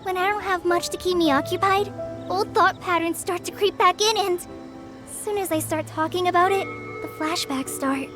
When I don't have much to keep me occupied, old thought patterns start to creep back in and... as soon as I start talking about it, the flashbacks start.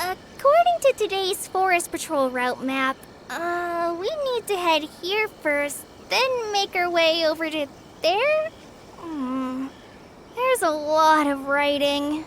According to today's Forest Patrol route map, we need to head here first, then make our way over to there? There's a lot of writing.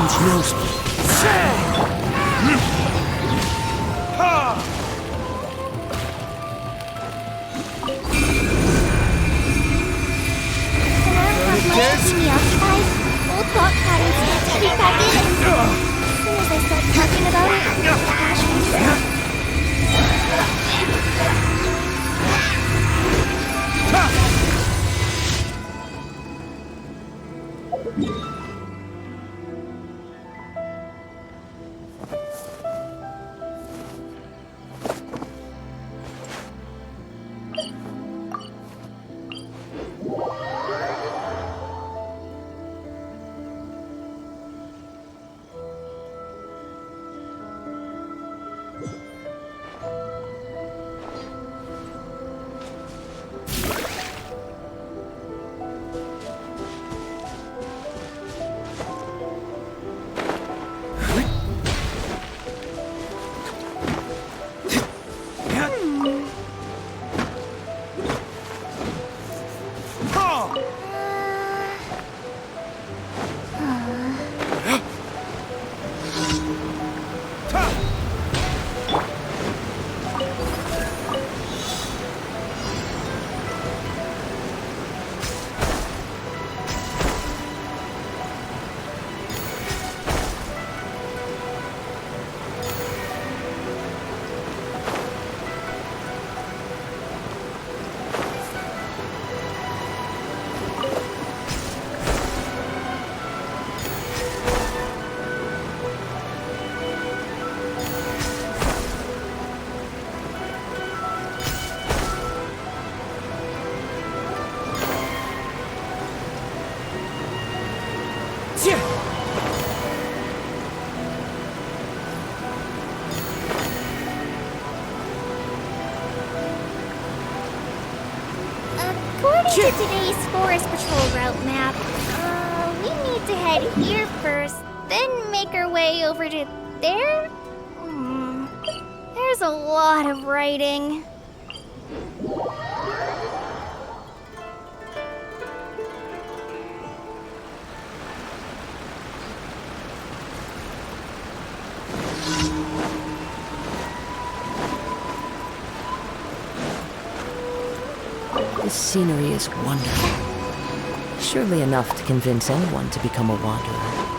Strange nosebleed. Keeping me occupied. Old thought patterns start to creep back in. As soon as I start talking about it, flashbacks start. According to today's Forest Patrol route map, we need to head here first, then make our way over to there? There's a lot of writing. This scenery is wonderful. Surely enough to convince anyone to become a wanderer.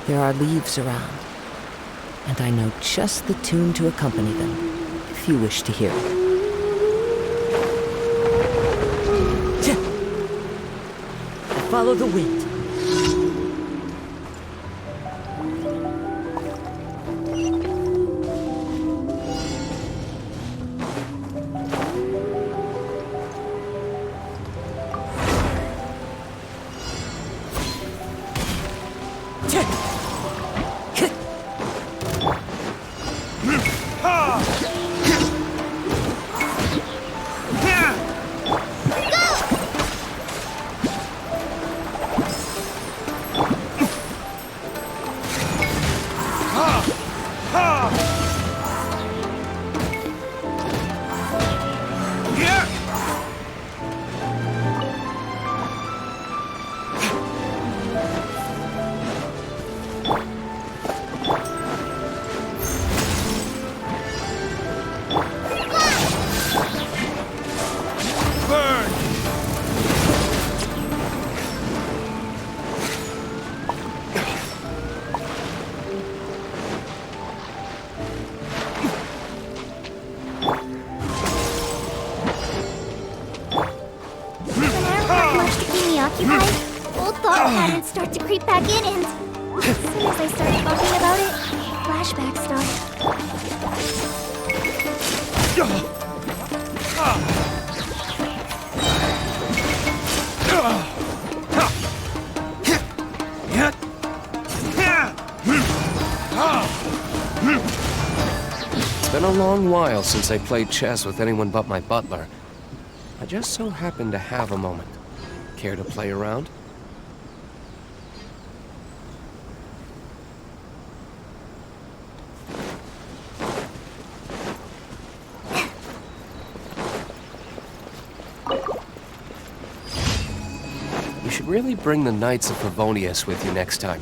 There are leaves around, and I know just the tune to accompany them, if you wish to hear it. Follow the wind. Occupied, old thought patterns start to creep back in, and as soon as I start talking about it, flashbacks start. It's been a long while since I played chess with anyone but my butler. I just so happen to have a moment. Care to play around? You should really bring the Knights of Favonius with you next time.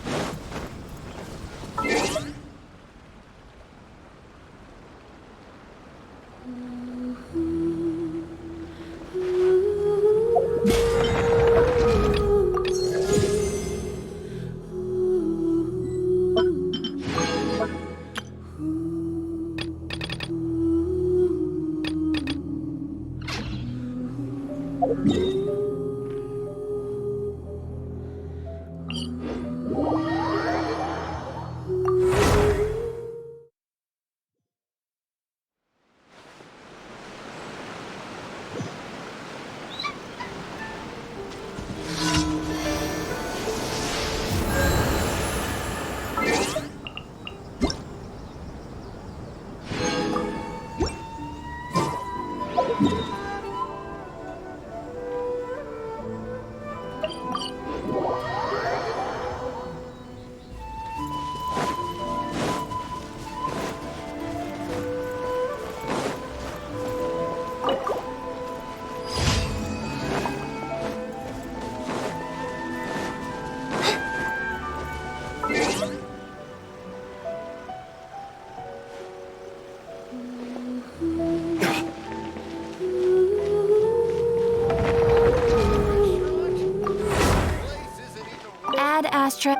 Ad Astra.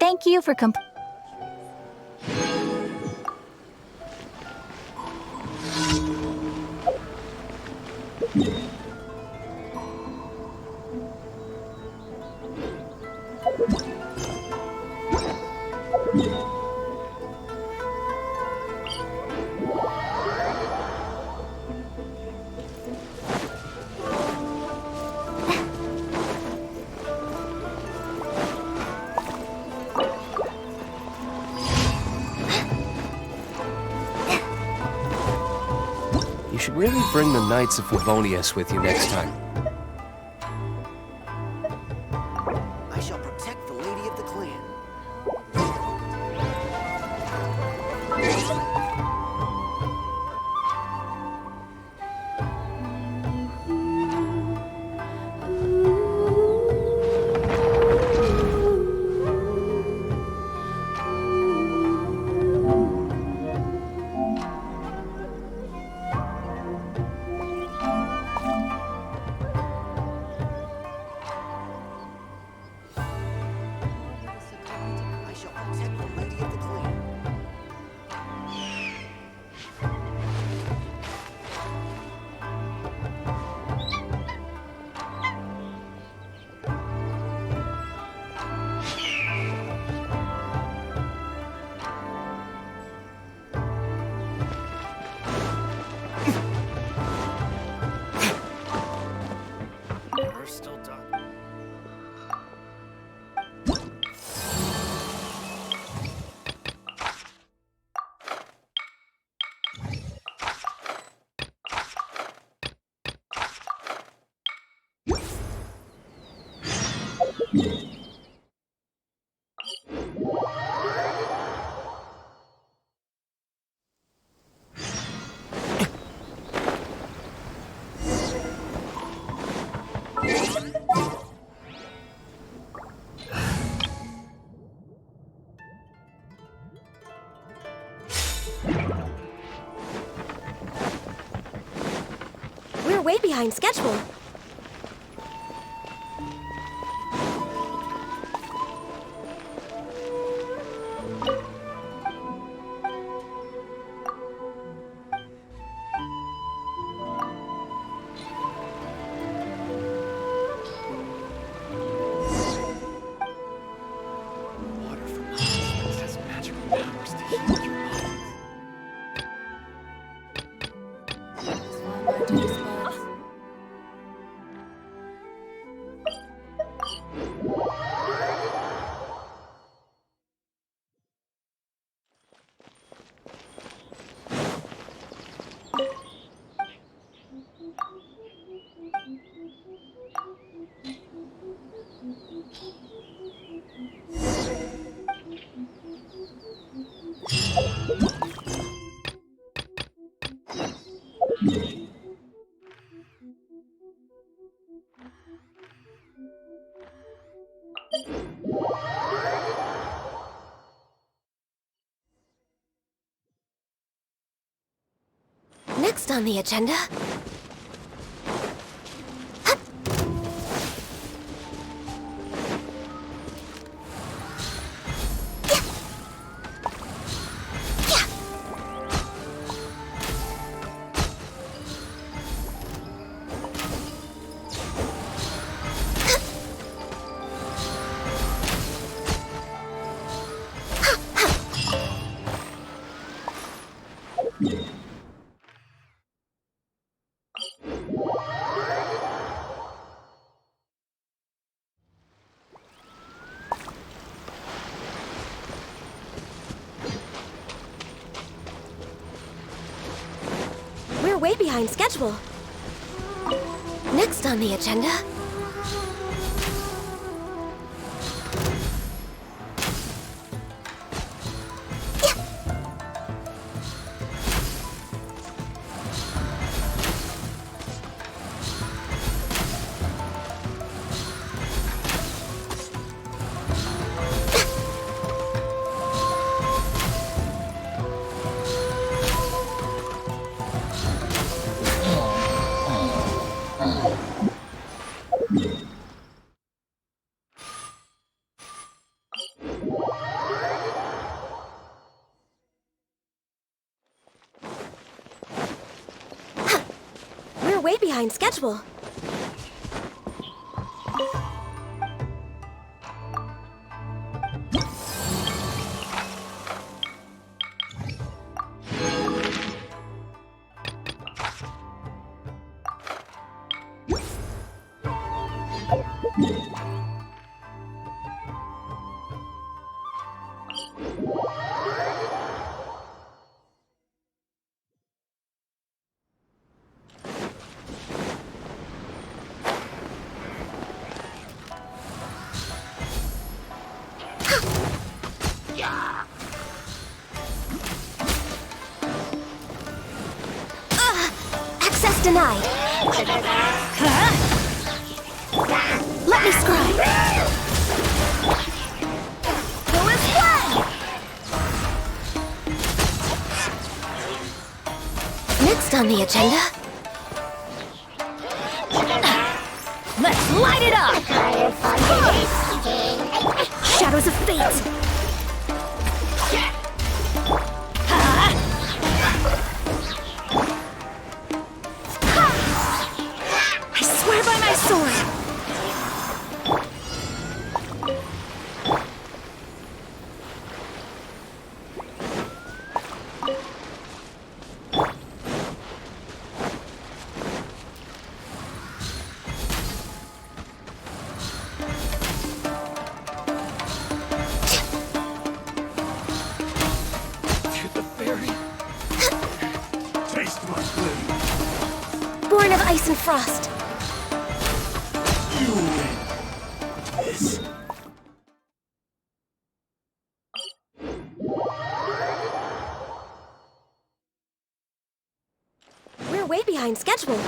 Thank you for You should really bring the Knights of Favonius with you next time. I shall protect the lady of the clan. I shall protect the lady of the clan. We're still done. We're way behind schedule. Water from the has magical powers to heal your bodies. Next on the agenda... We're way behind schedule. Next on the agenda... We're way behind schedule. Access denied. Let me scribe. Who is one? Next on the agenda... Let's light it up! Shadows of fate! I swear by my sword! Born of ice and frost. You win. This. We're way behind schedule.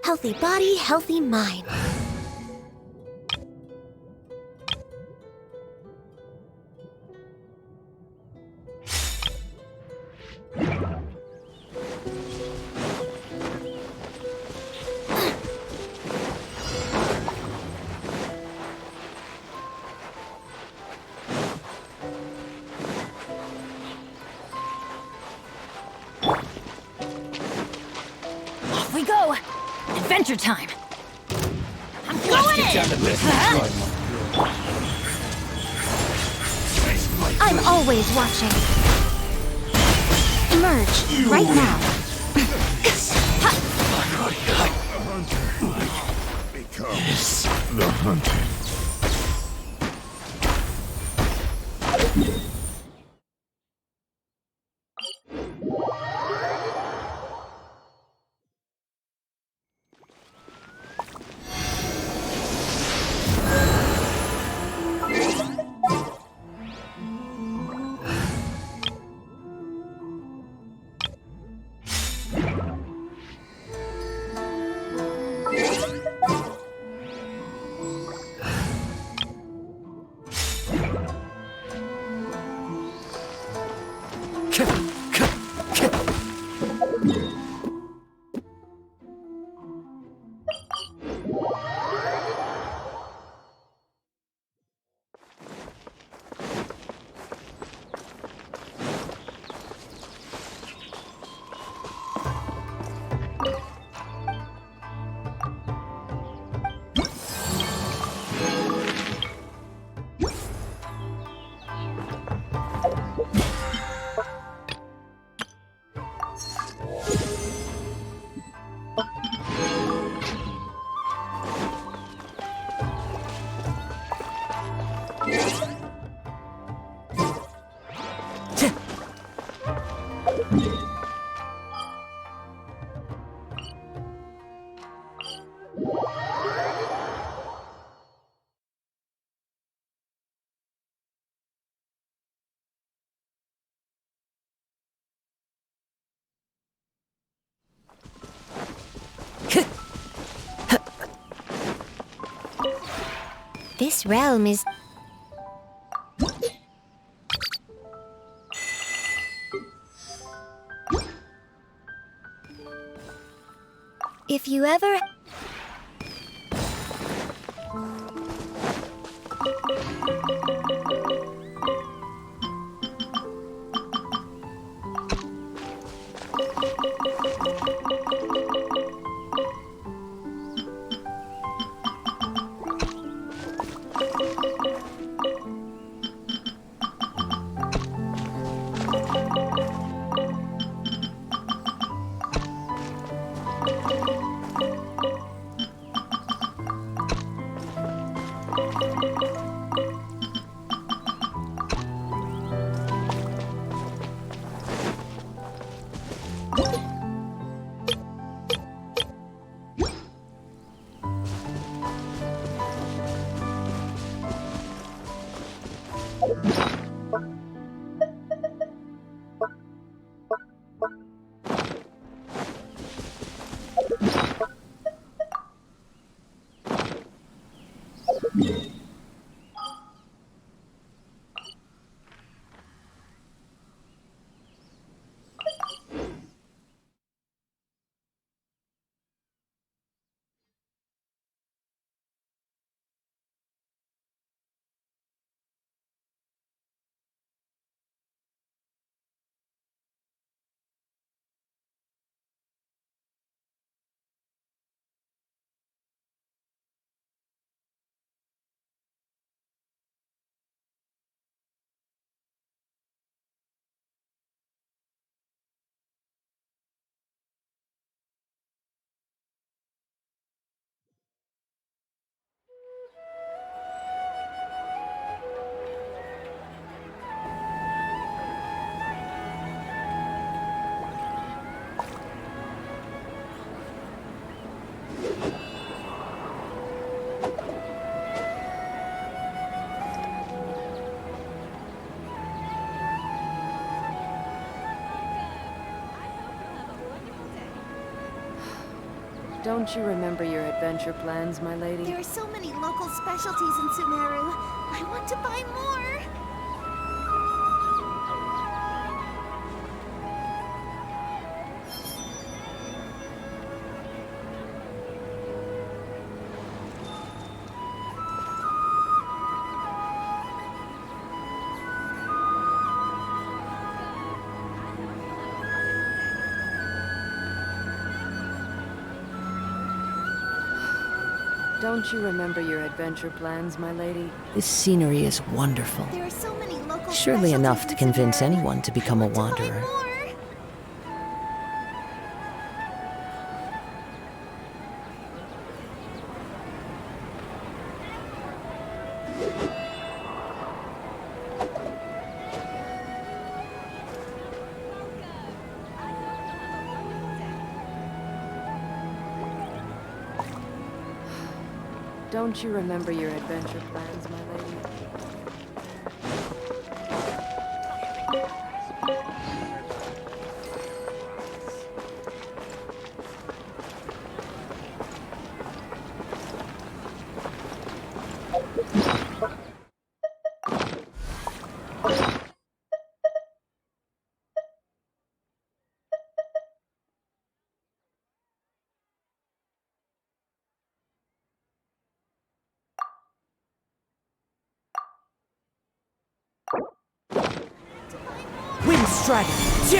Healthy body, healthy mind. Off we go! Adventure time! I'm going in! I'm always watching. Emerge right now. Becomes the hunted. This realm is... If you ever... Don't you remember your adventure plans, my lady? There are so many local specialties in Sumeru. I want to buy more. Don't you remember your adventure plans, my lady? This scenery is wonderful. There are so many local Surely specialties enough in to convince Sumeru. anyone to become a I want to buy wanderer. more. Don't you remember your adventure plans, my lady? Lightning Strike! Specialties in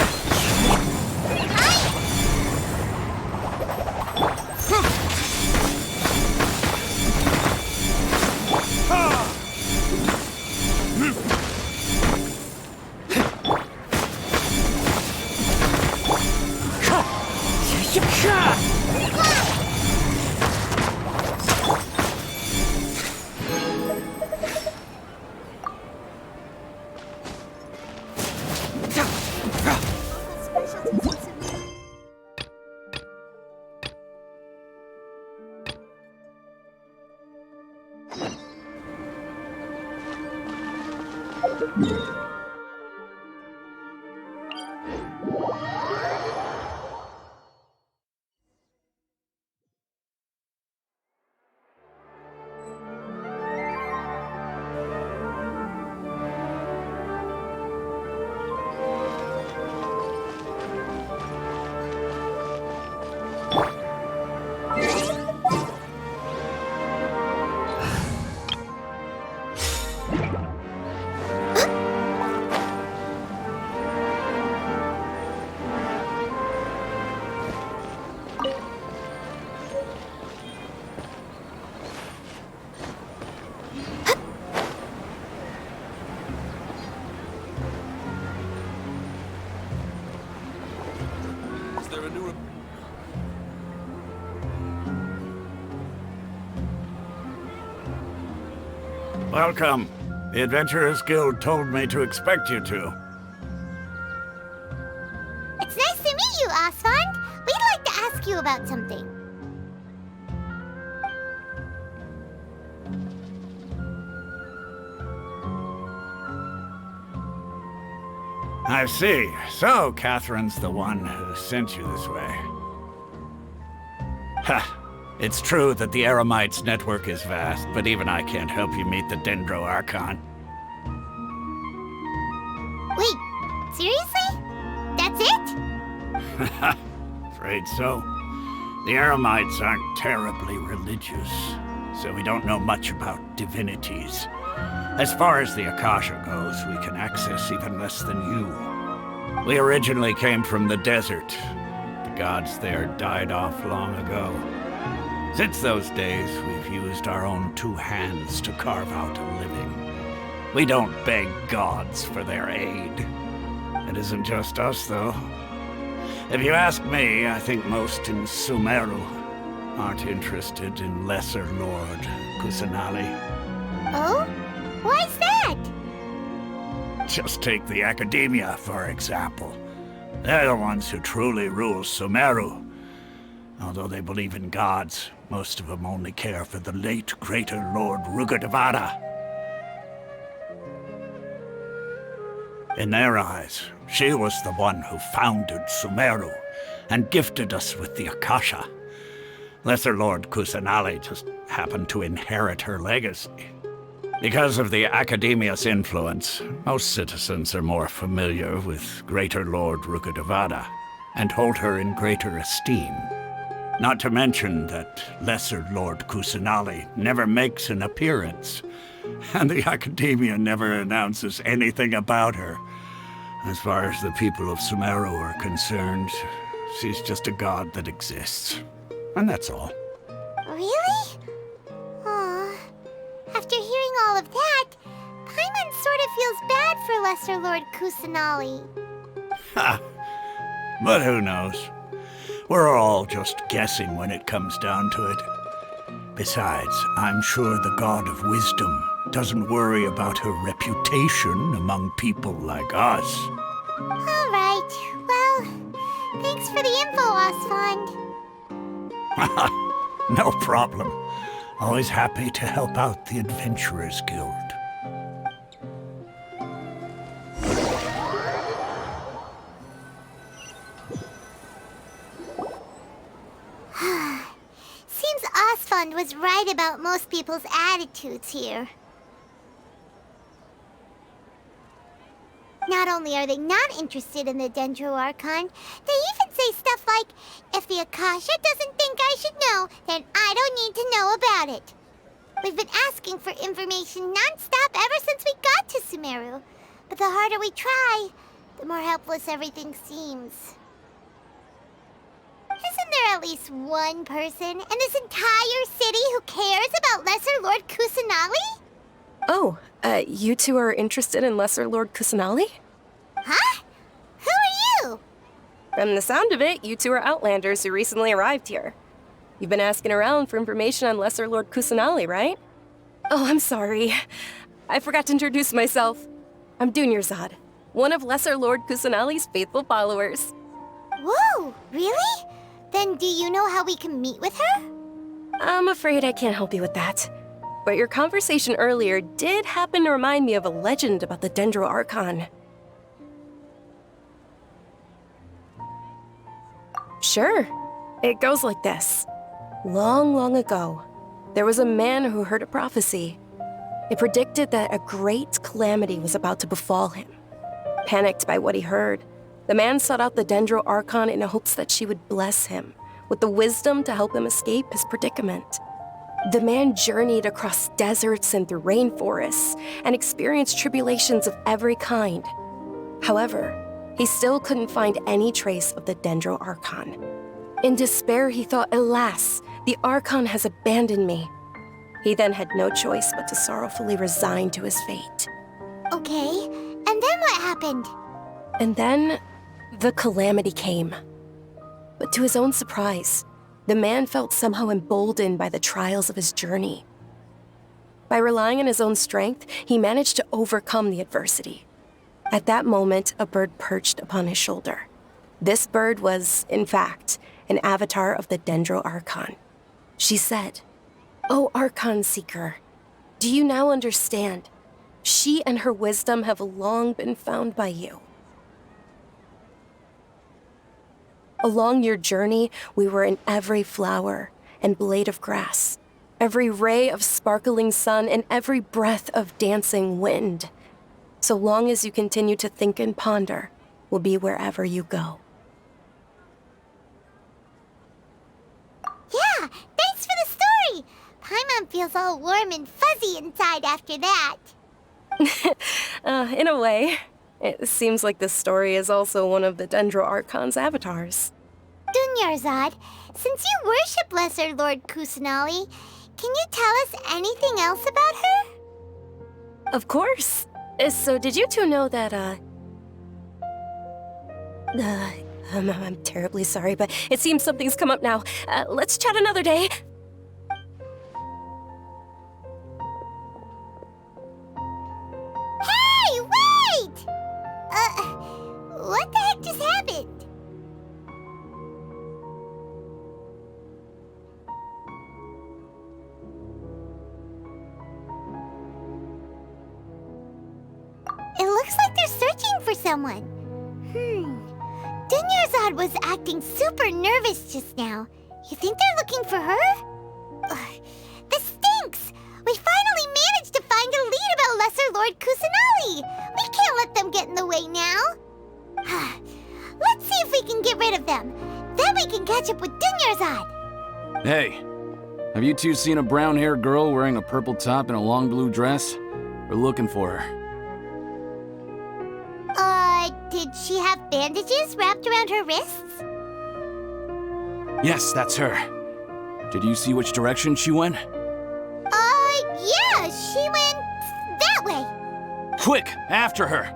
Sumeru. Is there a new... Welcome. The Adventurers Guild told me to expect you to. It's nice to meet you, Oswald. We'd like to ask you about something. I see. So, Catherine's the one who sent you this way. Ha! It's true that the Eremites' network is vast, but even I can't help you meet the Dendro Archon. Wait, seriously? That's it? Afraid so. The Eremites aren't terribly religious, so we don't know much about divinities. As far as the Akasha goes, we can access even less than you. We originally came from the desert. The gods there died off long ago. Since those days, we've used our own two hands to carve out a living. We don't beg gods for their aid. It isn't just us, though. If you ask me, I think most in Sumeru aren't interested in Lesser Lord Kusanali. Oh? Why's that? Just take the Academia, for example. They're the ones who truly rule Sumeru. Although they believe in gods, most of them only care for the late Greater Lord Rugadavada. In their eyes, she was the one who founded Sumeru and gifted us with the Akasha. Lesser Lord Kusanali just happened to inherit her legacy. Because of the Academia's influence, most citizens are more familiar with Greater Lord Rugadavada and hold her in greater esteem. Not to mention that Lesser Lord Kusanali never makes an appearance, and the Academia never announces anything about her. As far as the people of Sumeru are concerned, she's just a god that exists. And that's all. Really? Aw. After hearing all of that, Paimon sort of feels bad for Lesser Lord Kusanali. Ha! But who knows? We're all just guessing when it comes down to it. Besides, I'm sure the God of Wisdom doesn't worry about her reputation among people like us. All right. Well, thanks for the info, Oswald. No problem. Always happy to help out the Adventurers Guild. Seems Oswald was right about most people's attitudes here. Not only are they not interested in the Dendro Archon, they even say stuff like, if the Akasha doesn't think I should know, then I don't need to know about it. We've been asking for information non-stop ever since we got to Sumeru. But the harder we try, the more helpless everything seems. Isn't there at least one person in this entire city who cares about Lesser Lord Kusanali? Oh, you two are interested in Lesser Lord Kusanali? Huh? Who are you? From the sound of it, you two are Outlanders who recently arrived here. You've been asking around for information on Lesser Lord Kusanali, right? Oh, I'm sorry. I forgot to introduce myself. I'm Dunyarzad, one of Lesser Lord Kusanali's faithful followers. Whoa, really? Then do you know how we can meet with her? I'm afraid I can't help you with that. But your conversation earlier did happen to remind me of a legend about the Dendro Archon. Sure. It goes like this. Long, long ago, there was a man who heard a prophecy. It predicted that a great calamity was about to befall him. Panicked by what he heard, the man sought out the Dendro Archon in hopes that she would bless him with the wisdom to help him escape his predicament. The man journeyed across deserts and through rainforests and experienced tribulations of every kind. However, he still couldn't find any trace of the Dendro Archon. In despair, he thought, alas, the Archon has abandoned me. He then had no choice but to sorrowfully resign to his fate. Okay, and then what happened? And then, the calamity came. But to his own surprise, the man felt somehow emboldened by the trials of his journey. By relying on his own strength, he managed to overcome the adversity. At that moment, a bird perched upon his shoulder. This bird was, in fact, an avatar of the Dendro Archon. She said, "O Archon Seeker, do you now understand? She and her wisdom have long been found by you. Along your journey, we were in every flower and blade of grass, every ray of sparkling sun, and every breath of dancing wind. So long as you continue to think and ponder, we'll be wherever you go." Yeah, thanks for the story! Paimon feels all warm and fuzzy inside after that. In a way. It seems like this story is also one of the Dendro Archon's avatars. Dunyarzad, since you worship Lesser Lord Kusanali, can you tell us anything else about her? Of course. So did you two know that, I'm terribly sorry, but it seems something's come up now. Let's chat another day. Hey, wait! What the heck just happened? It looks like they're searching for someone. Dunyarzad was acting super nervous just now. You think they're looking for her? Ugh, this stinks! We finally managed to find a lead about Lesser Lord Kusanali! We can't let them get in the way now. Let's see if we can get rid of them. Then we can catch up with Dunyarzad. Hey, have you two seen a brown-haired girl wearing a purple top and a long blue dress? We're looking for her. Did she have bandages wrapped around her wrists? Yes, that's her. Did you see which direction she went? Yeah, she went that way. Quick, after her!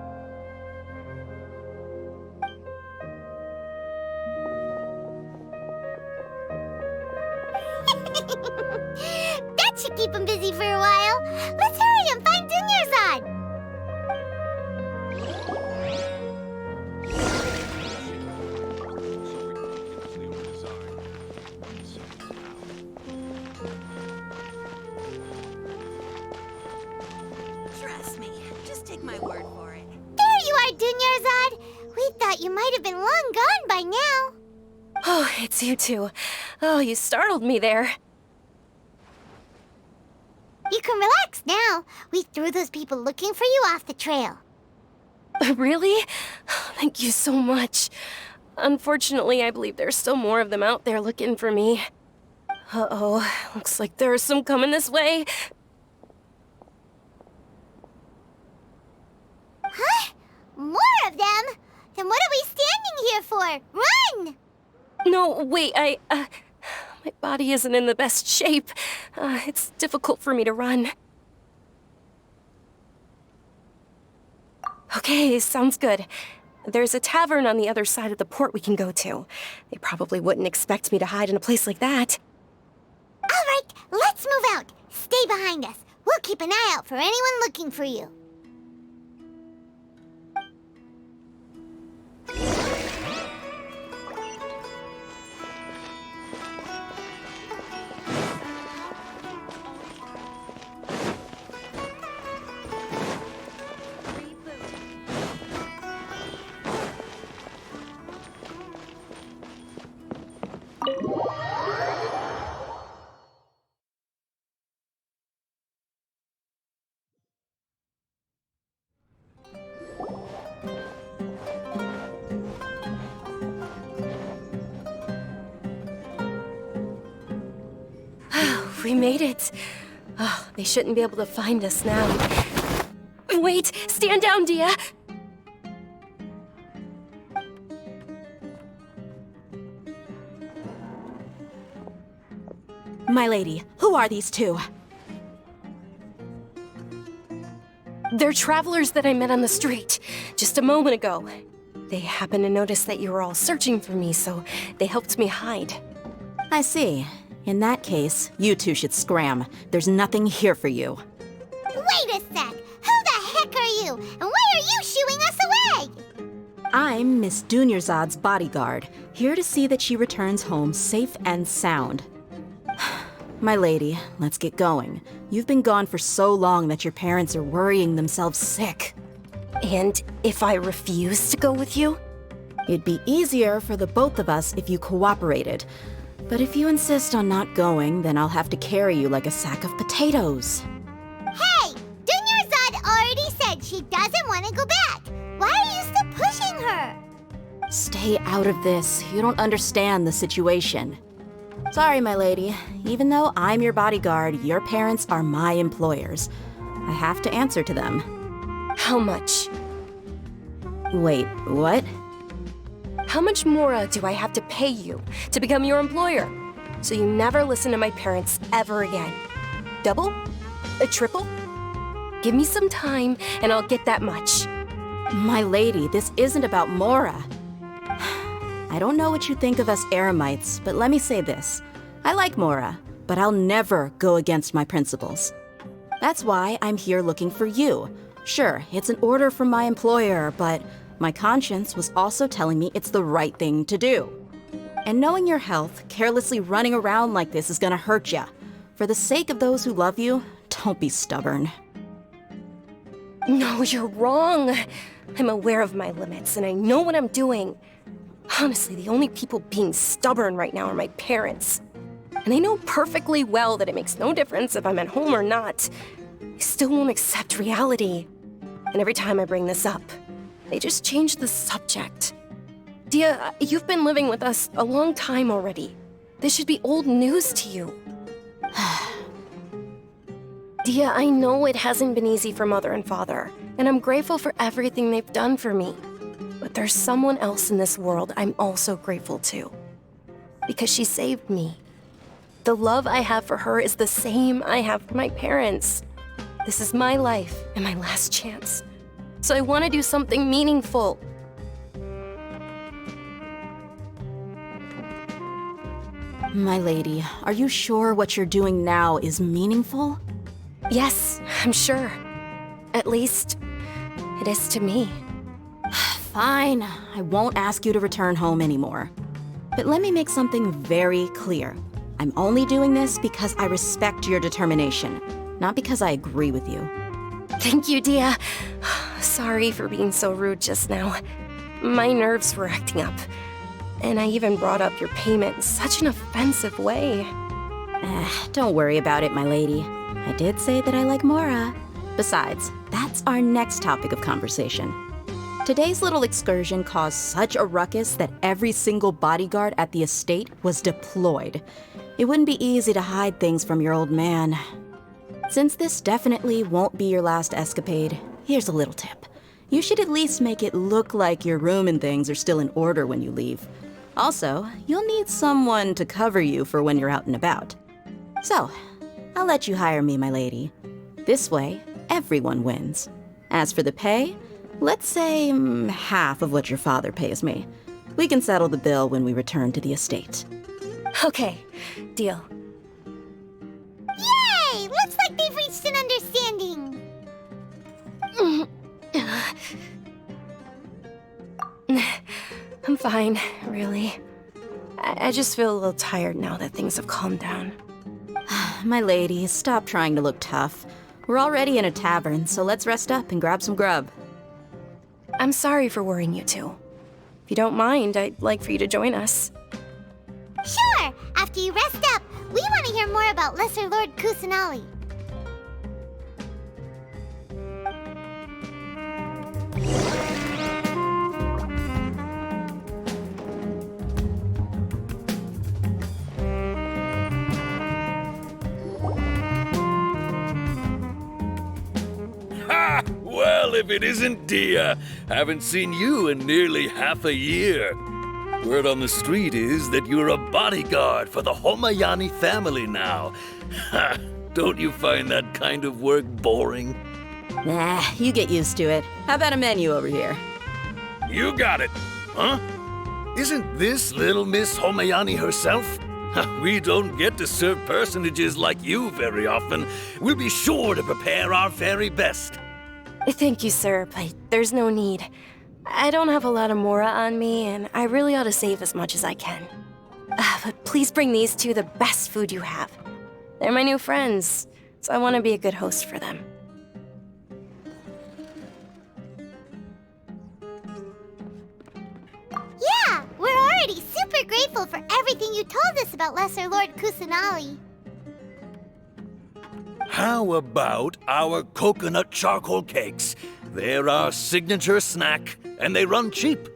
That should keep him busy for a while. Let's hurry and find Dunyarzad. Trust me. Just take my word for it. There you are, Dunyarzad. We thought you might have been long gone by now. Oh, it's you two. Oh, you startled me there. You can relax now. We threw those people looking for you off the trail. Really? Thank you so much. Unfortunately, I believe there's still more of them out there looking for me. Uh-oh, looks like there are some coming this way. Huh? More of them? for? Run! No, wait, my body isn't in the best shape. It's difficult for me to run. Okay, sounds good. There's a tavern on the other side of the port we can go to. They probably wouldn't expect me to hide in a place like that. All right, let's move out. Stay behind us. We'll keep an eye out for anyone looking for you. We made it. Oh, they shouldn't be able to find us now. Wait, stand down, Dia. My lady, who are these two? They're travelers that I met on the street just a moment ago. They happened to notice that you were all searching for me, so they helped me hide. I see. In that case, you two should scram. There's nothing here for you. Wait a sec! Who the heck are you? And why are you shooing us away? I'm Miss Dunyarzad's bodyguard, here to see that she returns home safe and sound. My lady, let's get going. You've been gone for so long that your parents are worrying themselves sick. And if I refuse to go with you? It'd be easier for the both of us if you cooperated. But if you insist on not going, then I'll have to carry you like a sack of potatoes. Hey! Dunyarzad already said she doesn't want to go back. Why are you still pushing her? Stay out of this. You don't understand the situation. Sorry, my lady. Even though I'm your bodyguard, your parents are my employers. I have to answer to them. How much? Wait, what? How much more do I have to pay you to become your employer? So you never listen to my parents ever again. Double? A triple? Give me some time and I'll get that much. My lady, this isn't about Mora. I don't know what you think of us Eremites, but let me say this. I like Mora, but I'll never go against my principles. That's why I'm here looking for you. Sure, it's an order from my employer, but my conscience was also telling me it's the right thing to do. And knowing your health, carelessly running around like this is gonna hurt ya. For the sake of those who love you, don't be stubborn. No, you're wrong. I'm aware of my limits and I know what I'm doing. Honestly, the only people being stubborn right now are my parents. And they know perfectly well that it makes no difference if I'm at home or not. They still won't accept reality. And every time I bring this up, they just change the subject. Dia, you've been living with us a long time already. This should be old news to you. Dia, I know it hasn't been easy for Mother and Father, and I'm grateful for everything they've done for me. But there's someone else in this world I'm also grateful to. Because she saved me. The love I have for her is the same I have for my parents. This is my life and my last chance. So I want to do something meaningful. My lady, are you sure what you're doing now is meaningful? Yes, I'm sure. At least, it is to me. Fine, I won't ask you to return home anymore. But let me make something very clear. I'm only doing this because I respect your determination, not because I agree with you. Thank you, Dia. Sorry for being so rude just now. My nerves were acting up. And I even brought up your payment in such an offensive way. Don't worry about it, my lady. I did say that I like Mora. Besides, that's our next topic of conversation. Today's little excursion caused such a ruckus that every single bodyguard at the estate was deployed. It wouldn't be easy to hide things from your old man. Since this definitely won't be your last escapade, here's a little tip. You should at least make it look like your room and things are still in order when you leave. Also, you'll need someone to cover you for when you're out and about. So, I'll let you hire me, my lady. This way, everyone wins. As for the pay, let's say half of what your father pays me. We can settle the bill when we return to the estate. Okay, deal. Yay! Looks like they've reached an understanding. I'm fine, really. I just feel a little tired now that things have calmed down. My lady, stop trying to look tough. We're already in a tavern, so let's rest up and grab some grub. I'm sorry for worrying you two. If you don't mind, I'd like for you to join us. Sure! After you rest up, we want to hear more about Lesser Lord Kusanali. Ha! Well, if it isn't Dia, haven't seen you in nearly half a year. Word on the street is that you're a bodyguard for the Homayani family now. Ha! Don't you find that kind of work boring? Nah, you get used to it. How about a menu over here? You got it. Huh? Isn't this little Miss Homayani herself? We don't get to serve personages like you very often. We'll be sure to prepare our very best. Thank you, sir, but there's no need. I don't have a lot of Mora on me, and I really ought to save as much as I can. But please bring these two the best food you have. They're my new friends, so I want to be a good host for them. Yeah, we're already super grateful for everything you told us about Lesser Lord Kusanali. How about our coconut charcoal cakes? They're our signature snack, and they run cheap.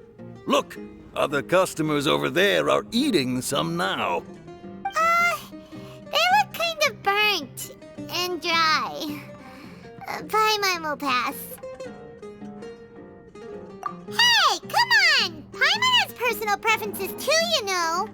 Look, other customers over there are eating some now. They look kind of burnt and dry. Paimon will pass. Hey, come on! Paimon has personal preferences too, you know.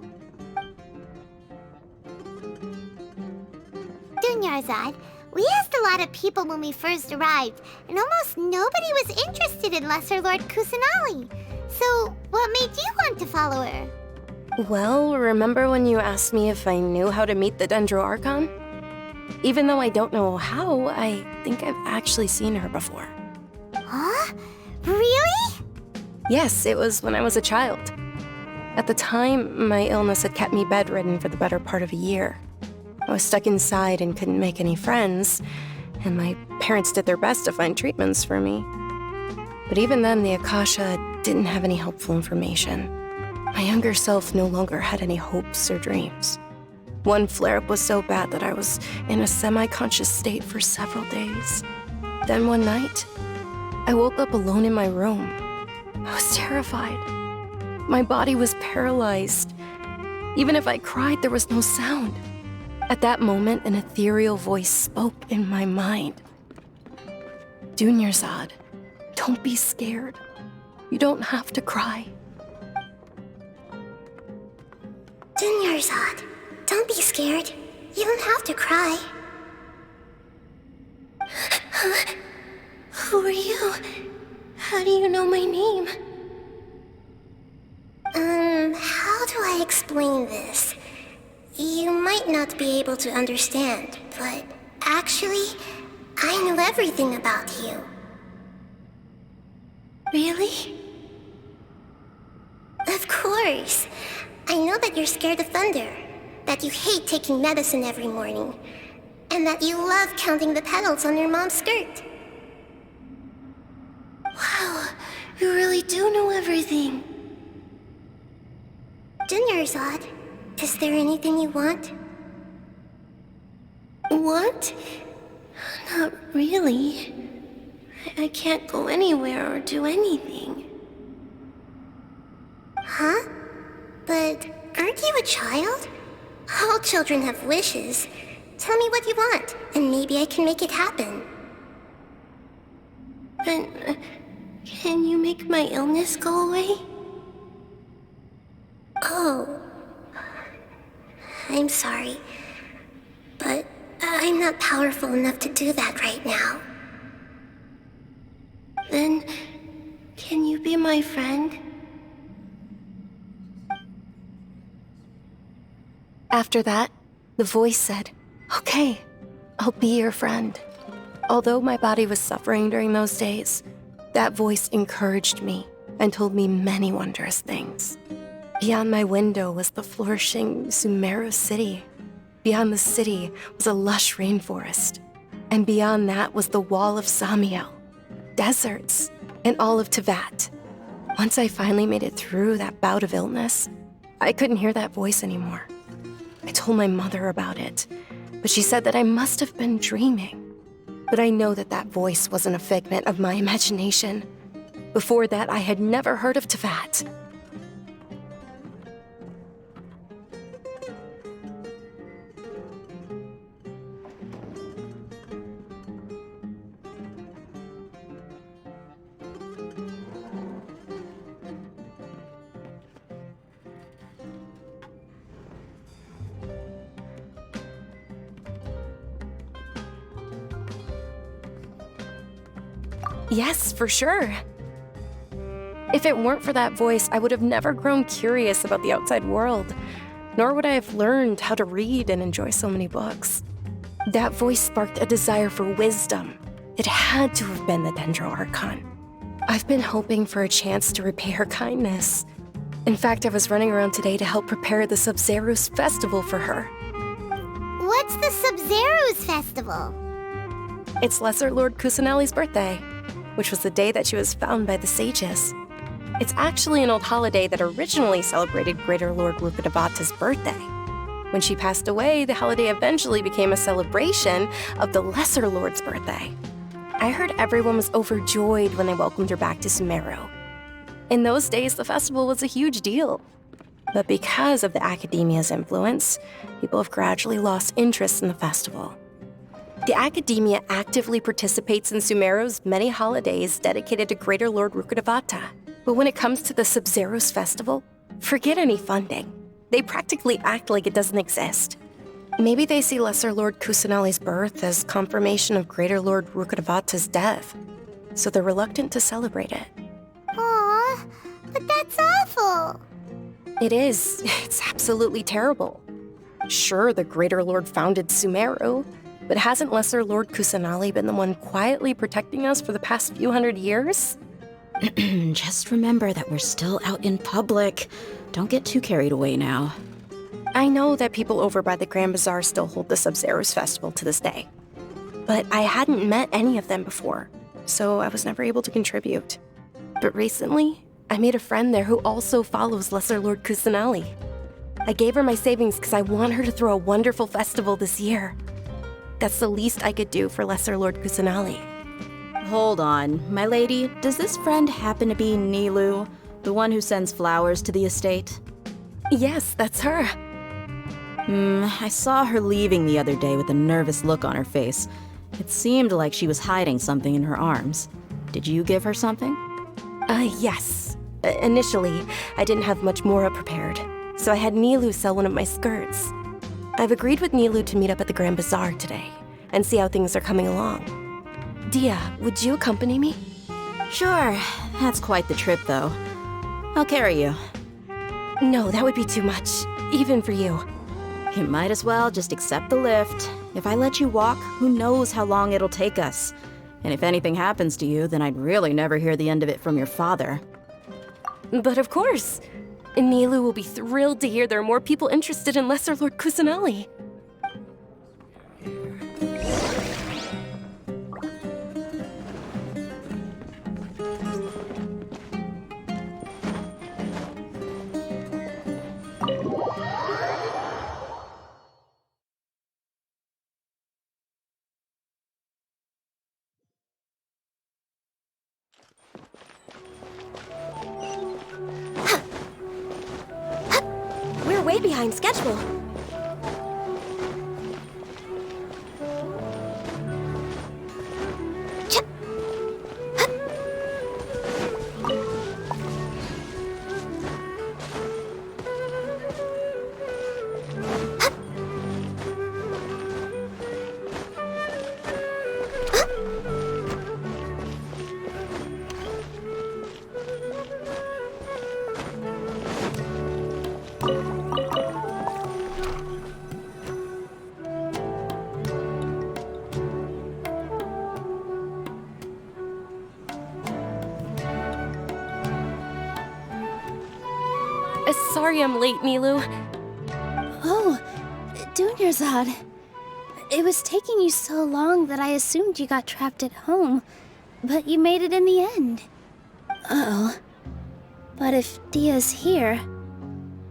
Dunyarzad, we asked a lot of people when we first arrived, and almost nobody was interested in Lesser Lord Kusanali. So, what made you want to follow her? Well, remember when you asked me if I knew how to meet the Dendro Archon? Even though I don't know how, I think I've actually seen her before. Huh? Really? Yes, it was when I was a child. At the time, my illness had kept me bedridden for the better part of a year. I was stuck inside and couldn't make any friends, and my parents did their best to find treatments for me. But even then, the Akasha didn't have any helpful information. My younger self no longer had any hopes or dreams. One flare-up was so bad that I was in a semi-conscious state for several days. Then one night, I woke up alone in my room. I was terrified. My body was paralyzed. Even if I cried, there was no sound. At that moment, an ethereal voice spoke in my mind. Dunyarzad, don't be scared. You don't have to cry. Dunyarzad, don't be scared. You don't have to cry. Who are you? How do you know my name? How do I explain this? You might not be able to understand, but actually, I know everything about you. Really? Of course. I know that you're scared of thunder, that you hate taking medicine every morning, and that you love counting the petals on your mom's skirt. Wow, you really do know everything. Dunyarzad, is there anything you want? Want? Not really. I can't go anywhere or do anything. Huh? But aren't you a child? All children have wishes. Tell me what you want, and maybe I can make it happen. But Can you make my illness go away? Oh. I'm sorry. But I'm not powerful enough to do that right now. Then, can you be my friend? After that, the voice said, "Okay, I'll be your friend." Although my body was suffering during those days, that voice encouraged me and told me many wondrous things. Beyond my window was the flourishing Sumeru city. Beyond the city was a lush rainforest. And beyond that was the wall of Samiel, deserts, and all of Teyvat. Once I finally made it through that bout of illness, I couldn't hear that voice anymore. I told my mother about it, but she said that I must have been dreaming. But I know that that voice wasn't a figment of my imagination. Before that, I had never heard of Teyvat. Yes, for sure. If it weren't for that voice, I would have never grown curious about the outside world, nor would I have learned how to read and enjoy so many books. That voice sparked a desire for wisdom. It had to have been the Dendro Archon. I've been hoping for a chance to repay her kindness. In fact, I was running around today to help prepare the Sub-Zerus festival for her. What's the Sub-Zerus festival? It's Lesser Lord Kusanali's birthday, which was the day that she was found by the sages. It's actually an old holiday that originally celebrated Greater Lord Rukkhadevata's birthday. When she passed away, the holiday eventually became a celebration of the Lesser Lord's birthday. I heard everyone was overjoyed when they welcomed her back to Sumeru. In those days, the festival was a huge deal. But because of the Academia's influence, people have gradually lost interest in the festival. The Academia actively participates in Sumeru's many holidays dedicated to Greater Lord Rukkhadevata. But when it comes to the Sub-Zerus festival, forget any funding. They practically act like it doesn't exist. Maybe they see Lesser Lord Kusanali's birth as confirmation of Greater Lord Rukkhadevata's death, so they're reluctant to celebrate it. Aw, but that's awful. It is. It's absolutely terrible. Sure, the Greater Lord founded Sumeru, but hasn't Lesser Lord Kusanali been the one quietly protecting us for the past few hundred years? Just remember that we're still out in public. Don't get too carried away now. I know that people over by the Grand Bazaar still hold the Sub-Zerus festival to this day. But I hadn't met any of them before, so I was never able to contribute. But recently, I made a friend there who also follows Lesser Lord Kusanali. I gave her my savings because I want her to throw a wonderful festival this year. That's the least I could do for Lesser Lord Kusanali. Hold on, my lady. Does this friend happen to be Nilu, the one who sends flowers to the estate? Yes, that's her. I saw her leaving the other day with a nervous look on her face. It seemed like she was hiding something in her arms. Did you give her something? Yes. Initially, I didn't have much Mora prepared, so I had Nilu sell one of my skirts. I've agreed with Nilu to meet up at the Grand Bazaar today and see how things are coming along. Dia, would you accompany me? Sure. That's quite the trip, though. I'll carry you. No, that would be too much, even for you. You might as well just accept the lift. If I let you walk, who knows how long it'll take us. And if anything happens to you, then I'd really never hear the end of it from your father. But of course. Nilu will be thrilled to hear there are more people interested in Lesser Lord Kusanali. We're way behind schedule. Sorry I'm late, Nilu. Oh, Dunyarzad. It was taking you so long that I assumed you got trapped at home, but you made it in the end. Uh-oh. But if Dia's here,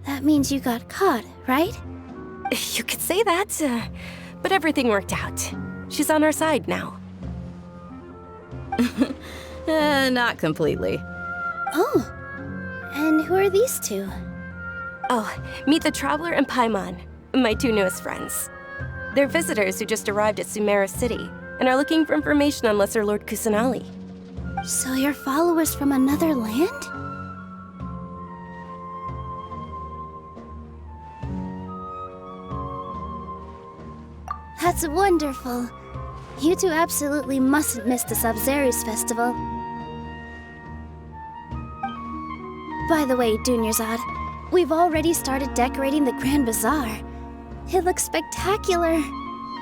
that means you got caught, right? You could say that, but everything worked out. She's on our side now. Not completely. Oh, and who are these two? Oh, meet the Traveler and Paimon, my two newest friends. They're visitors who just arrived at Sumeru City and are looking for information on Lesser Lord Kusanali. So you're followers from another land? That's wonderful. You two absolutely mustn't miss the Sub-Zerus festival. By the way, Dunyarzad, we've already started decorating the Grand Bazaar. It looks spectacular,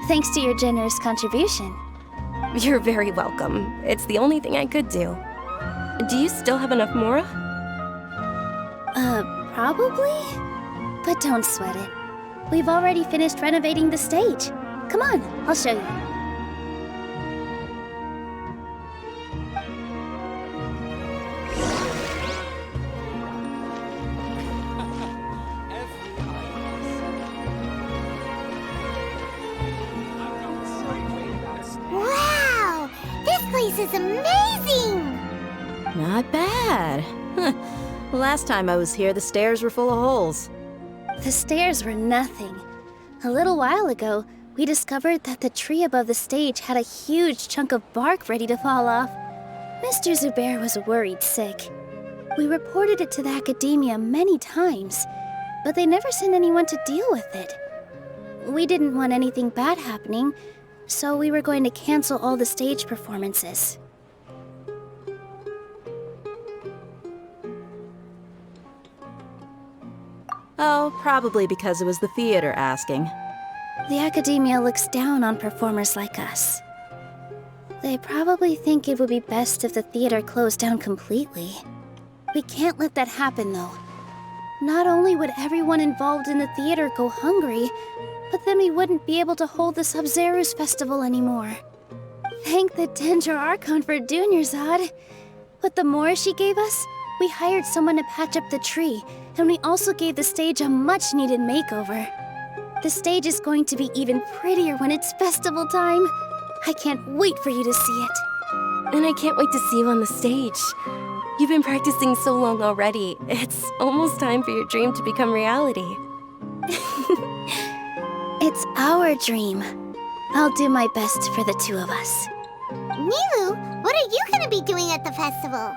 thanks to your generous contribution. You're very welcome. It's the only thing I could do. Do you still have enough Mora? Probably? But don't sweat it. We've already finished renovating the stage. Come on, I'll show you. Wow! This place is amazing! Not bad. Last time I was here, the stairs were full of holes. The stairs were nothing. A little while ago, we discovered that the tree above the stage had a huge chunk of bark ready to fall off. Mr. Zubair was worried sick. We reported it to the academia many times, but they never sent anyone to deal with it. We didn't want anything bad happening, so we were going to cancel all the stage performances. Oh, probably because it was the theater asking. The academia looks down on performers like us. They probably think it would be best if the theater closed down completely. We can't let that happen, though. Not only would everyone involved in the theater go hungry, but then we wouldn't be able to hold the Sub-Zerus festival anymore. Thank the Dendro Archon for Dunyarzad. With the Mora she gave us, we hired someone to patch up the tree, and we also gave the stage a much-needed makeover. The stage is going to be even prettier when it's festival time. I can't wait for you to see it. And I can't wait to see you on the stage. You've been practicing so long already. It's almost time for your dream to become reality. It's our dream. I'll do my best for the two of us. Nilu, what are you gonna be doing at the festival?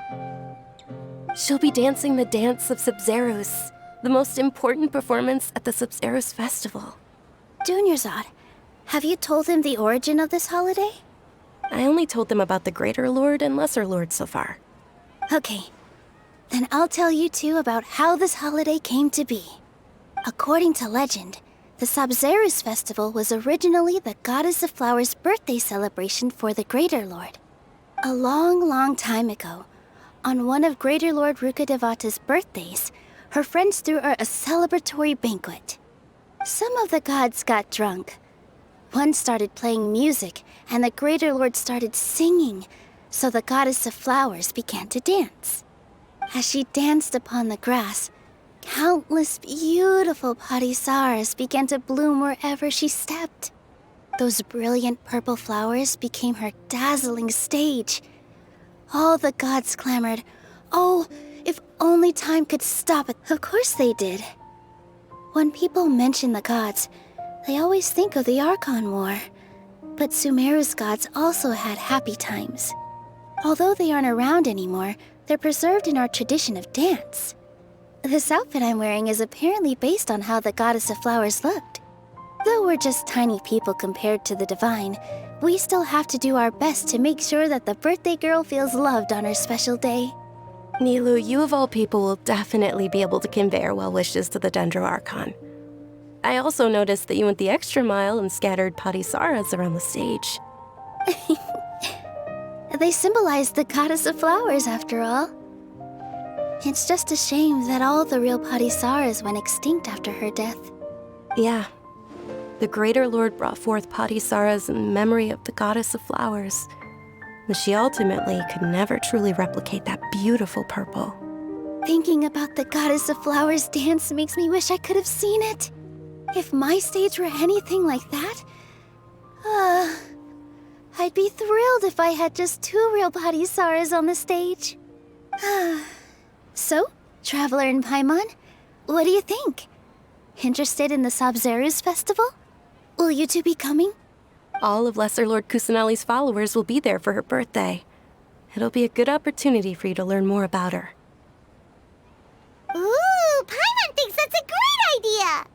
She'll be dancing the dance of Sub-Zerus, the most important performance at the Sub-Zerus festival. Dunyarzad, have you told him the origin of this holiday? I only told them about the Greater Lord and Lesser Lord so far. Okay, then I'll tell you two about how this holiday came to be. According to legend, the Sub-Zerus festival was originally the Goddess of Flowers' birthday celebration for the Greater Lord. A long, long time ago, on one of Greater Lord Rukkhadevata's birthdays, her friends threw her a celebratory banquet. Some of the gods got drunk. One started playing music, and the Greater Lord started singing, so the Goddess of Flowers began to dance. As she danced upon the grass, countless beautiful parisaras began to bloom wherever she stepped. Those brilliant purple flowers became her dazzling stage. All the gods clamored, "Oh, if only time could stop it." Of course they did. When people mention the gods, they always think of the Archon War. But Sumeru's gods also had happy times. Although they aren't around anymore, they're preserved in our tradition of dance. This outfit I'm wearing is apparently based on how the Goddess of Flowers looked. Though we're just tiny people compared to the Divine, we still have to do our best to make sure that the birthday girl feels loved on her special day. Nilu, you of all people will definitely be able to convey our well wishes to the Dendro Archon. I also noticed that you went the extra mile and scattered parisaras around the stage. They symbolize the Goddess of Flowers, after all. It's just a shame that all the real Patisaras went extinct after her death. Yeah. The Greater Lord brought forth Patisaras in memory of the goddess of flowers. But she ultimately could never truly replicate that beautiful purple. Thinking about the goddess of flowers dance makes me wish I could have seen it. If my stage were anything like that, I'd be thrilled if I had just 2 real Patisaras on the stage. So, Traveler and Paimon, what do you think? Interested in the Sabzeruz festival? Will you two be coming? All of Lesser Lord Kusanali's followers will be there for her birthday. It'll be a good opportunity for you to learn more about her. Ooh, Paimon thinks that's a great idea!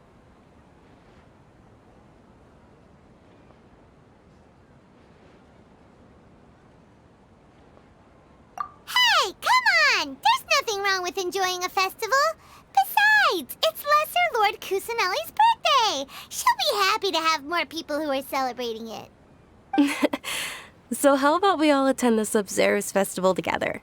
Hey, come on! There's nothing wrong with enjoying a festival. Besides, it's Lesser Lord Kusanali's birthday. She'll be happy to have more people who are celebrating it. So how about we all attend the Sabzeruz festival together?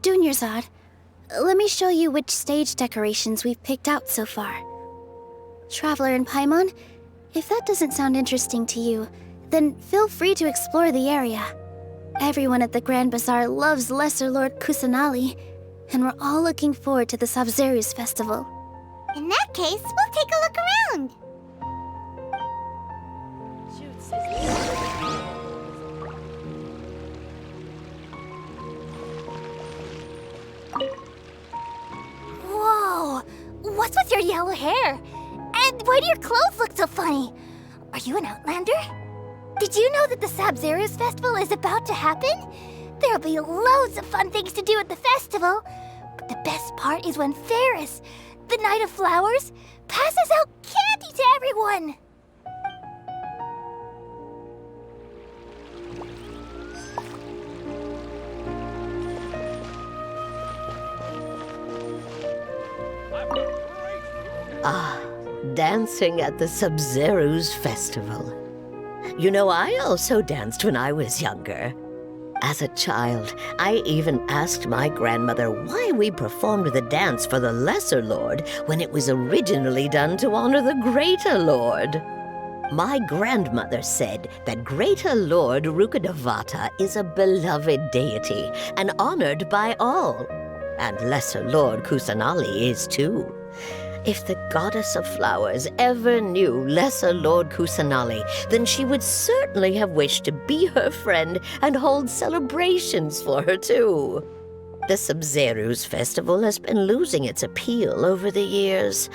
Dunyarzad, let me show you which stage decorations we've picked out so far. Traveler and Paimon, if that doesn't sound interesting to you, then feel free to explore the area. Everyone at the Grand Bazaar loves Lesser Lord Kusanali, and we're all looking forward to the Sabzeruz festival. In that case, we'll take a look around. Whoa! What's with your yellow hair? And why do your clothes look so funny? Are you an Outlander? Did you know that the Sabzeruz festival is about to happen? There'll be loads of fun things to do at the festival. But the best part is when Ferris, the Knight of Flowers, passes out candy to everyone. Dancing at the Sabzeruz festival. You know, I also danced when I was younger. As a child, I even asked my grandmother why we performed the dance for the Lesser Lord when it was originally done to honor the Greater Lord. My grandmother said that Greater Lord Rukkhadevata is a beloved deity and honored by all. And Lesser Lord Kusanali is too. If the goddess of flowers ever knew Lesser Lord Kusanali, then she would certainly have wished to be her friend and hold celebrations for her too. The Sabzeruz festival has been losing its appeal over the years.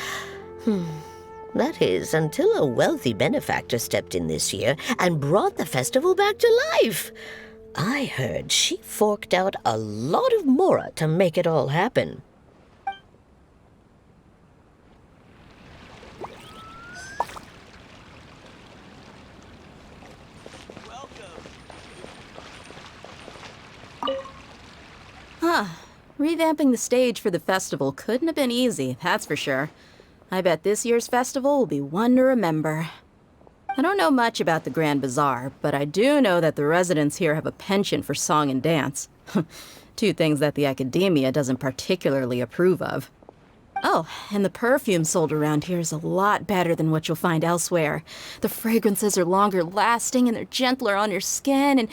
That is, until a wealthy benefactor stepped in this year and brought the festival back to life. I heard she forked out a lot of mora to make it all happen. Revamping the stage for the festival couldn't have been easy, that's for sure. I bet this year's festival will be one to remember. I don't know much about the Grand Bazaar, but I do know that the residents here have a penchant for song and dance. 2 things that the academia doesn't particularly approve of. Oh, and the perfume sold around here is a lot better than what you'll find elsewhere. The fragrances are longer lasting and they're gentler on your skin and...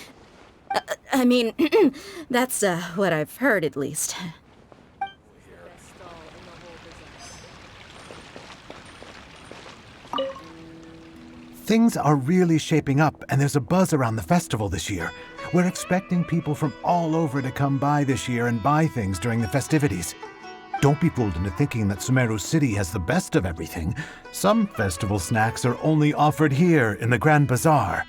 I mean, that's what I've heard at least. Things are really shaping up, and there's a buzz around the festival this year. We're expecting people from all over to come by this year and buy things during the festivities. Don't be fooled into thinking that Sumeru City has the best of everything. Some festival snacks are only offered here in the Grand Bazaar.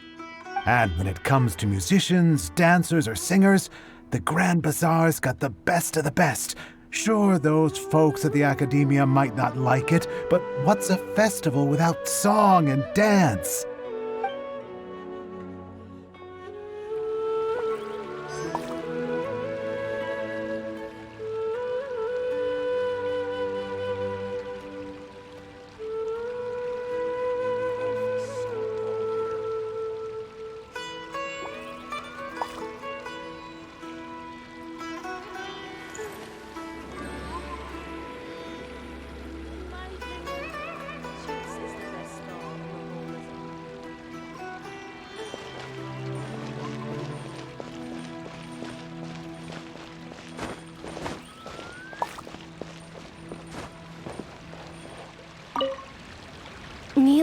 And when it comes to musicians, dancers, or singers, the Grand Bazaar's got the best of the best. Sure, those folks at the academia might not like it, but what's a festival without song and dance?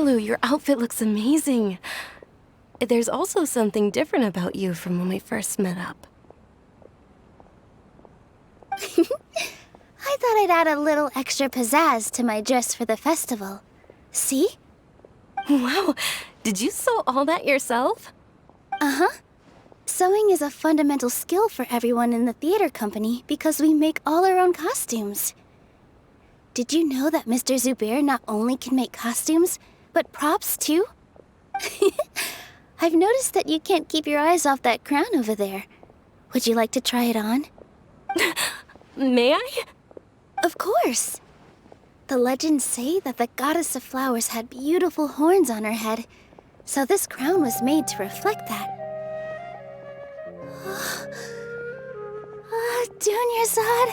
Nilou, your outfit looks amazing. There's also something different about you from when we first met up. I thought I'd add a little extra pizzazz to my dress for the festival. See? Wow, did you sew all that yourself? Uh-huh. Sewing is a fundamental skill for everyone in the theater company because we make all our own costumes. Did you know that Mr. Zubair not only can make costumes, but props too? I've noticed that you can't keep your eyes off that crown over there. Would you like to try it on? May I? Of course. The legends say that the goddess of flowers had beautiful horns on her head, so this crown was made to reflect that. Dunyarzad,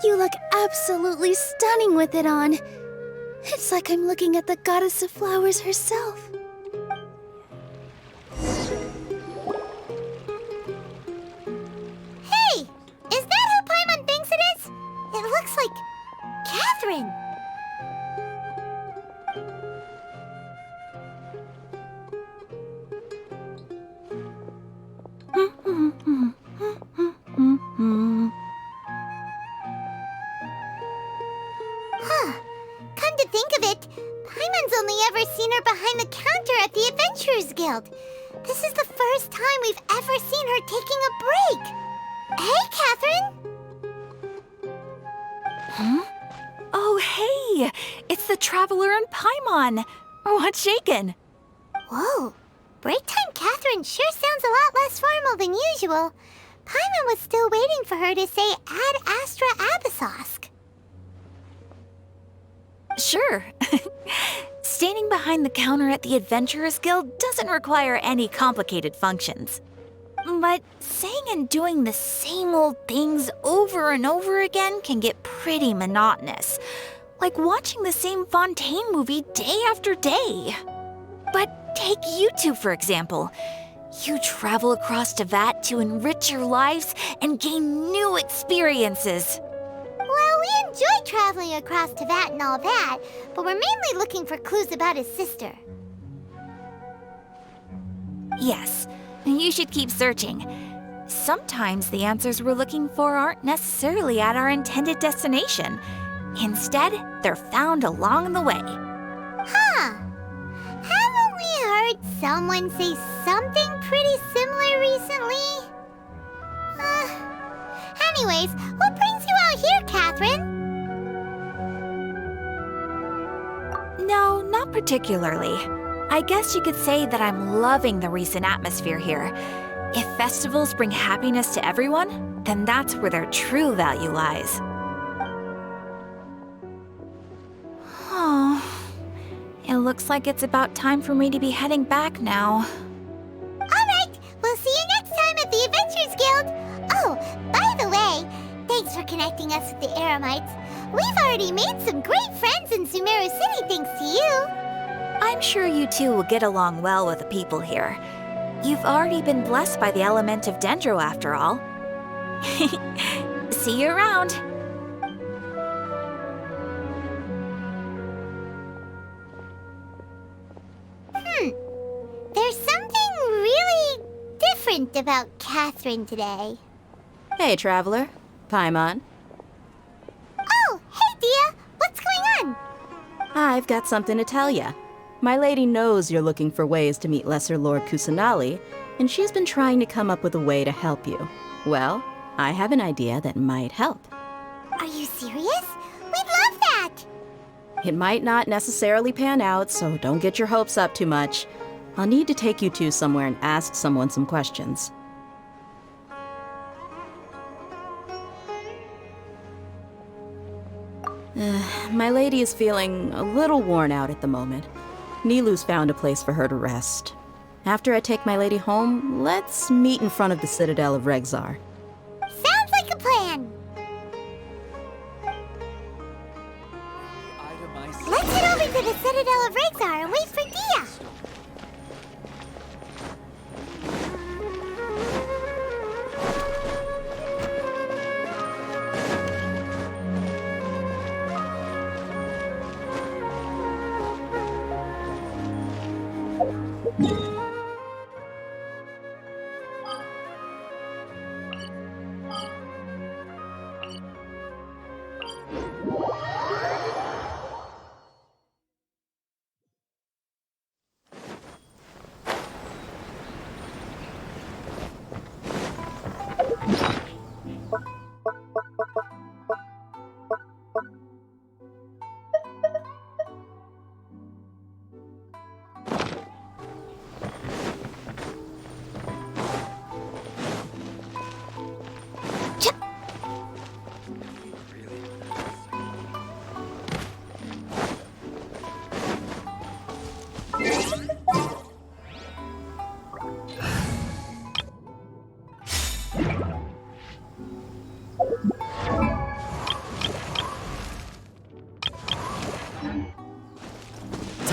you look absolutely stunning with it on. It's like I'm looking at the goddess of flowers herself. Hey! Is that who Paimon thinks it is? It looks like Catherine. Huh. Come to think of it, Paimon's only ever seen her behind the counter at the Adventurers Guild. This is the first time we've ever seen her taking a break. Hey, Catherine! Huh? Oh, hey! It's the Traveler and Paimon! What's shaken? Whoa. Break time Catherine sure sounds a lot less formal than usual. Paimon was still waiting for her to say Ad Astra Abyssosque. Sure. Standing behind the counter at the Adventurers Guild doesn't require any complicated functions. But saying and doing the same old things over and over again can get pretty monotonous. Like watching the same Fontaine movie day after day. But take you two, for example. You travel across Tevat to enrich your lives and gain new experiences. Well, we enjoy traveling across Tevat and all that, but we're mainly looking for clues about his sister. Yes, you should keep searching. Sometimes the answers we're looking for aren't necessarily at our intended destination. Instead, they're found along the way. Huh. Haven't we heard someone say something pretty similar recently? Anyways, what brings you out here, Catherine? No, not particularly. I guess you could say that I'm loving the recent atmosphere here. If festivals bring happiness to everyone, then that's where their true value lies. Oh, it looks like it's about time for me to be heading back now. Alright, we'll see you next time at the Adventurers Guild. Oh, by the way, thanks for connecting us with the Eremites. We've already made some great friends in Sumeru City thanks to you. I'm sure you two will get along well with the people here. You've already been blessed by the element of Dendro after all. See you around. There's something really different about Catherine today. Hey, Traveler. Paimon. Oh, hey, Dia! What's going on? I've got something to tell ya. My lady knows you're looking for ways to meet Lesser Lord Kusanali, and she's been trying to come up with a way to help you. Well, I have an idea that might help. Are you serious? We'd love that! It might not necessarily pan out, so don't get your hopes up too much. I'll need to take you two somewhere and ask someone some questions. My lady is feeling a little worn out at the moment. Nilou's found a place for her to rest. After I take my lady home, let's meet in front of the Citadel of Regzar. Sounds like a plan! Let's head over to the Citadel of Regzar and wait for Dia!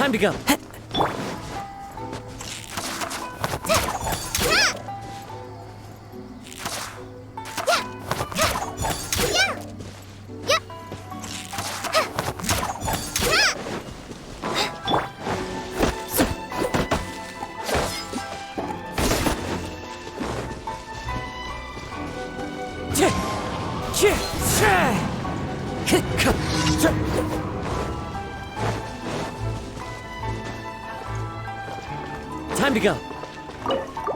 Time to go. Time to go.